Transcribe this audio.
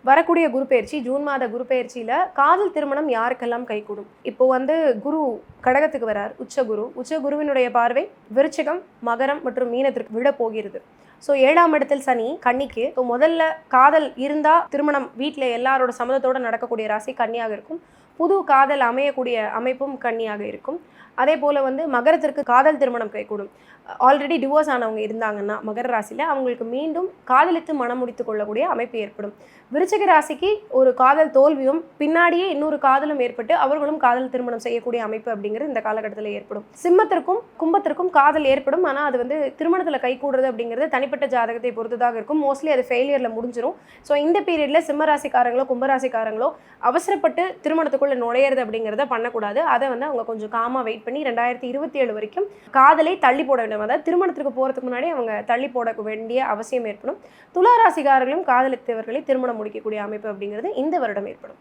வரக்கூடிய குரு பயிற்சி ஜூன் மாத குரு பயிற்சியில் காதல் திருமணம் யாருக்கெல்லாம் கைகூடும்? இப்போ குரு கடகத்துக்கு வரார், உச்ச குருவினுடைய பார்வை விருச்சிகம், மகரம் மற்றும் மீனத்திற்கு விட போகிறது. ஸோ 7ஆம் இடத்தில் சனி கன்னிக்கு. ஸோ முதல்ல காதல் இருந்தால் திருமணம் வீட்டில் எல்லாரோட சம்மதத்தோடு நடக்கக்கூடிய ராசி கன்னியாக இருக்கும். புது காதல் அமையக்கூடிய அமைப்பும் கன்னியாக இருக்கும். அதே போல் மகரத்திற்கு காதல் திருமணம் கைகூடும். ஆல்ரெடி டிவோர்ஸ் ஆனவங்க இருந்தாங்கன்னா மகர ராசியில் அவங்களுக்கு மீண்டும் காதலித்து மனம் முடித்து கொள்ளக்கூடிய அமைப்பு ஏற்படும். விருச்சிக ராசிக்கு ஒரு காதல் தோல்வியும் பின்னாடியே இன்னொரு காதலும் ஏற்பட்டு அவர்களும் காதல் திருமணம் செய்யக்கூடிய அமைப்பு அப்படிங்கிறது இந்த காலகட்டத்தில் ஏற்படும். சிம்மத்திற்கும் கும்பத்திற்கும் காதல் ஏற்படும். ஆனால் அது திருமணத்தில் கைகூடுறது அப்படிங்கிறது தனிப்பட்ட ஜாதகத்தை பொறுத்ததாக இருக்கும். மோஸ்ட்லி அது ஃபெயிலியரில் முடிஞ்சிடும். ஸோ இந்த பீரியடில் சிம்ம ராசிக்காரங்களோ கும்பராசிக்காரங்களோ அவசரப்பட்டு திருமணத்துக்குள்ளே நுழையிறது அப்படிங்கிறத பண்ணக்கூடாது. அதை அவங்க கொஞ்சம் காமாக வெயிட் பண்ணி 2027 வரைக்கும் காதலை தள்ளி போட வேண்டும். அதாவது திருமணத்திற்கு போகிறதுக்கு முன்னாடி அவங்க தள்ளி போட வேண்டிய அவசியம் ஏற்படும். துலா ராசிக்காரர்களும் காதலித்தவர்களை திருமணம் முடிக்கக்கூடிய அமைப்பு அப்படிங்கிறது இந்த வருடம் ஏற்படும்.